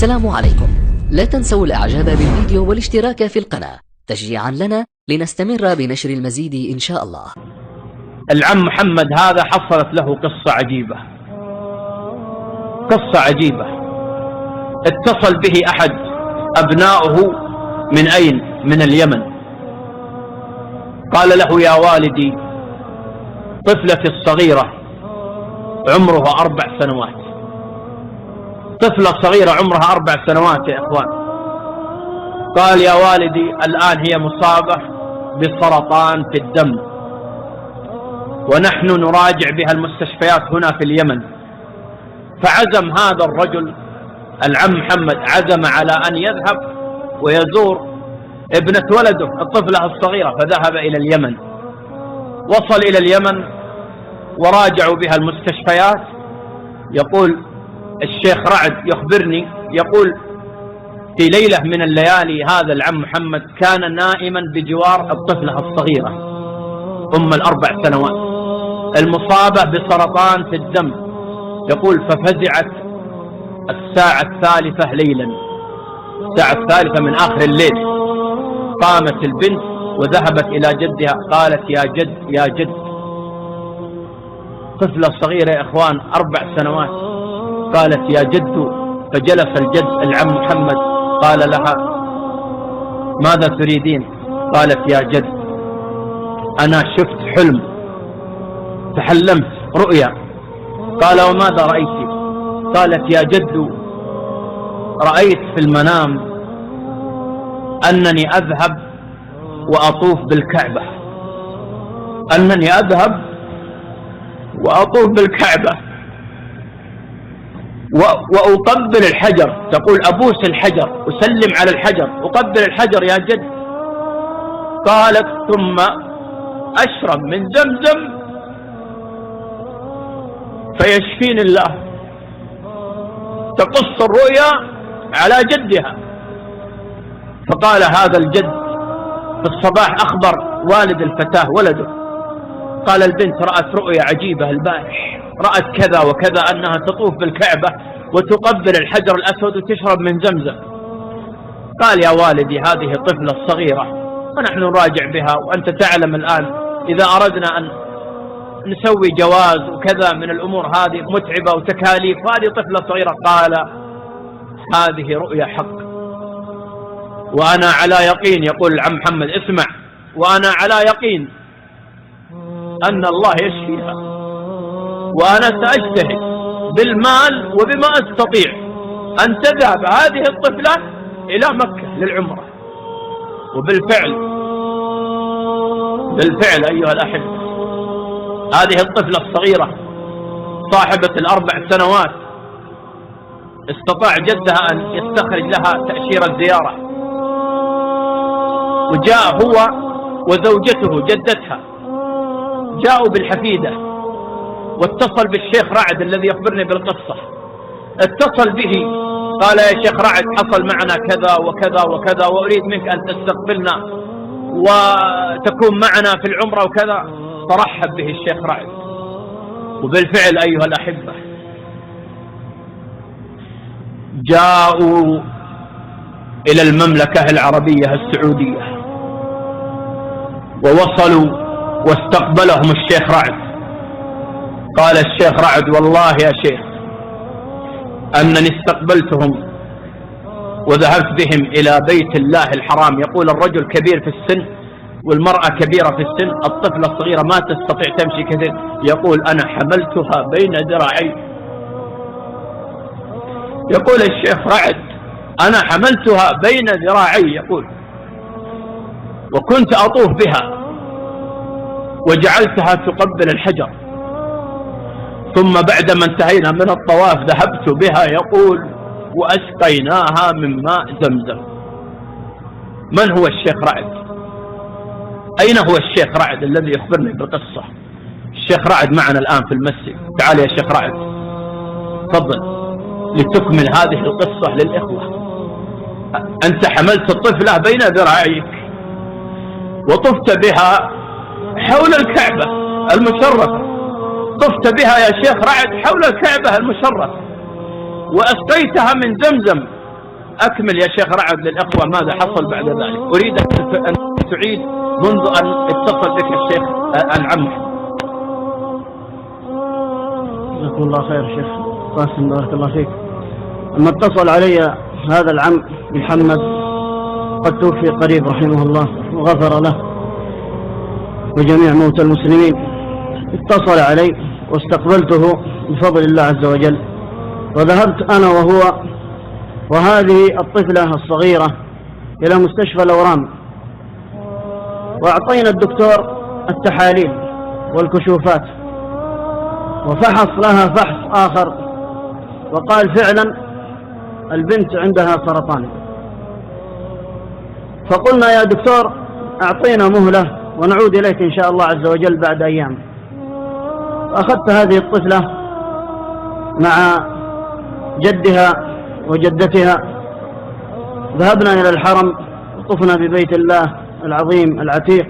السلام عليكم. لا تنسوا الإعجاب بالفيديو والاشتراك في القناة تشجيعا لنا لنستمر بنشر المزيد إن شاء الله. العم محمد هذا حصلت له قصة عجيبة، قصة عجيبة. اتصل به أحد أبنائه من أين؟ من اليمن. قال له: يا والدي، طفلتي الصغيرة عمرها 4 سنوات، طفلة صغيرة عمرها 4 سنوات يا إخوان. قال: يا والدي، الآن هي مصابة بسرطان في الدم، ونحن نراجع بها المستشفيات هنا في اليمن. فعزم هذا الرجل العم محمد، عزم على أن يذهب ويزور ابنة ولده الطفلة الصغيرة، فذهب إلى اليمن. وصل إلى اليمن وراجعوا بها المستشفيات. يقول الشيخ رعد يخبرني، يقول: في ليلة من الليالي هذا العم محمد كان نائما بجوار الطفلة الصغيرة أم 4 سنوات المصابة بسرطان في الدم. يقول: ففزعت الساعة 3 ليلا، الساعة 3 من آخر الليل. قامت البنت وذهبت إلى جدها، قالت: يا جد، يا جد. طفلة صغيرة يا إخوان 4 سنوات، قالت: يا جد. فجلس الجد العم محمد قال لها: ماذا تريدين؟ قالت: يا جد، أنا شفت حلم، تحلمت رؤيا. قال: وماذا رأيت؟ قالت: يا جد، رأيت في المنام أنني أذهب وأطوف بالكعبة، أنني أذهب وأطوف بالكعبة وأقبل الحجر. تقول: أبوس الحجر، أسلم على الحجر، أقبل الحجر يا جد. قالت: ثم أشرب من زمزم فيشفيني الله. تقص الرؤيا على جدها. فقال هذا الجد في الصباح أخبر والد الفتاة ولده، قال: البنت رأت رؤيا عجيبة البارح، رأت كذا وكذا، أنها تطوف بالكعبة وتقبل الحجر الأسود وتشرب من زمزم. قال: يا والدي، هذه الطفلة الصغيرة ونحن نراجع بها، وأنت تعلم الآن إذا أردنا أن نسوي جواز وكذا من الأمور هذه متعبة وتكاليف، هذه طفلة صغيرة. قال: هذه رؤيا حق، وأنا على يقين. يقول العم محمد: اسمع، وأنا على يقين أن الله يشفيها، وأنا سأجتهد بالمال وبما أستطيع أن تذهب هذه الطفلة إلى مكة للعمرة. وبالفعل أيها الأحبة، هذه الطفلة الصغيرة صاحبة 4 سنوات استطاع جدها أن يستخرج لها تأشيرة زيارة، وجاء هو وزوجته جدتها، جاءوا بالحفيدة، واتصل بالشيخ رعد الذي يخبرني بالقصة. اتصل به قال: يا شيخ رعد، حصل معنا كذا وكذا وكذا، وأريد منك أن تستقبلنا وتكون معنا في العمرة وكذا. فرحب به الشيخ رعد. وبالفعل أيها الأحبة، جاءوا إلى المملكة العربية السعودية ووصلوا واستقبلهم الشيخ رعد. قال الشيخ رعد: والله يا شيخ أنني استقبلتهم وذهبت بهم إلى بيت الله الحرام. يقول الرجل كبير في السن والمرأة كبيرة في السن، الطفلة الصغيرة ما تستطيع تمشي كثير. يقول: أنا حملتها بين ذراعي. يقول الشيخ رعد: أنا حملتها بين ذراعي، يقول، وكنت أطوف بها وجعلتها تقبل الحجر، ثم بعدما انتهينا من الطواف ذهبت بها، يقول، وأسقيناها من ماء زمزم. من هو الشيخ رعد؟ أين هو الشيخ رعد الذي يخبرني بالقصة؟ الشيخ رعد معنا الآن في المسجد. تعال يا شيخ رعد، تفضل لتكمل هذه القصة للإخوة. أنت حملت الطفلة بين ذراعيك وطفت بها حول الكعبة المشرفة، طفت بها يا شيخ رعد حول الكعبة المشرفة، وأسقيتها من زمزم أكمل يا شيخ رعد للإخوة ماذا حصل بعد ذلك. أريدك أن تعيد منذ أن اتصل بك الشيخ العم. جزاكم الله خير شيخ قاسم، بارك الله فيك. لما اتصل علي هذا العم محمد قد توفي قريب رحمه الله وغفر له وجميع موتى المسلمين، اتصل علي واستقبلته بفضل الله عز وجل، وذهبت أنا وهو وهذه الطفلة الصغيرة إلى مستشفى الأورام، وأعطينا الدكتور التحاليل والكشوفات، وفحص لها فحص آخر وقال فعلا البنت عندها سرطان. فقلنا يا دكتور أعطينا مهلة ونعود إليك إن شاء الله عز وجل بعد أيام. فأخذت هذه الطفلة مع جدها وجدتها، ذهبنا إلى الحرم وطفنا ببيت الله العظيم العتيق،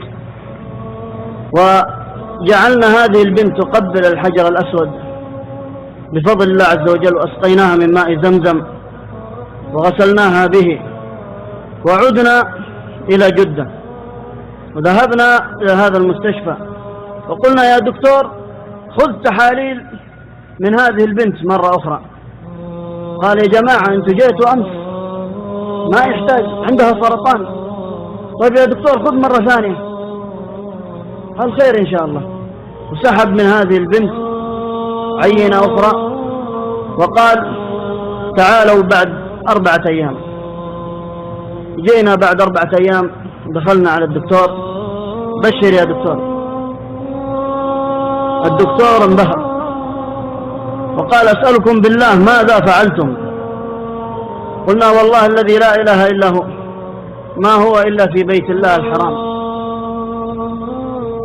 وجعلنا هذه البنت تقبل الحجر الأسود بفضل الله عز وجل، وأسقيناها من ماء زمزم وغسلناها به، وعدنا إلى جدة وذهبنا إلى هذا المستشفى وقلنا يا دكتور خذ تحاليل من هذه البنت مرة أخرى. قال يا جماعة أنتوا جيتوا أمس ما يحتاج، عندها سرطان. طيب يا دكتور خذ مرة ثانية، الخير إن شاء الله. وسحب من هذه البنت عينة أخرى وقال تعالوا بعد 4 أيام. جينا بعد 4 أيام، دخلنا على الدكتور، بشر يا دكتور. الدكتور انبهر وقال أسألكم بالله ماذا فعلتم؟ قلنا والله الذي لا إله إلا هو ما هو إلا في بيت الله الحرام،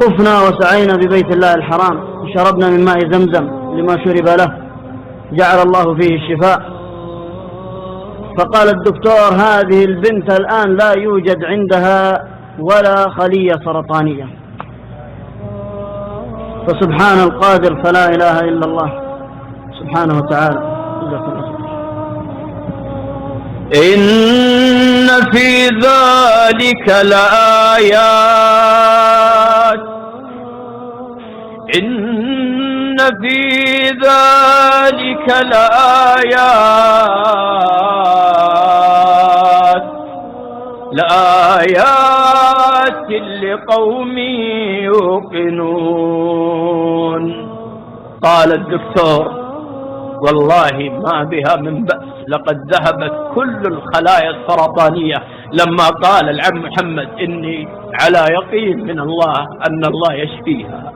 طفنا وسعينا ببيت الله الحرام، شربنا من ماء زمزم لما شرب له، جعل الله فيه الشفاء. فقال الدكتور هذه البنت الآن لا يوجد عندها ولا خلية سرطانية. فسبحان القادر فلا إله إلا الله سبحانه وتعالى. إن في ذلك لآيات، إن في ذلك لآيات لقوم يوقنون. قال الدكتور والله ما بها من بأس، لقد ذهبت كل الخلايا السرطانية لما قال العم محمد إني على يقين من الله أن الله يشفيها.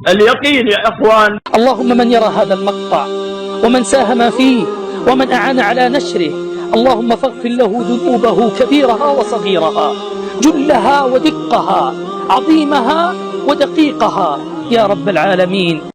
اليقين يا إخوان. اللهم من يرى هذا المقطع ومن ساهم فيه ومن أعان على نشره، اللهم فاغفر له ذنوبه كبيرها وصغيرها، جلها ودقها، عظيمها ودقيقها يا رب العالمين.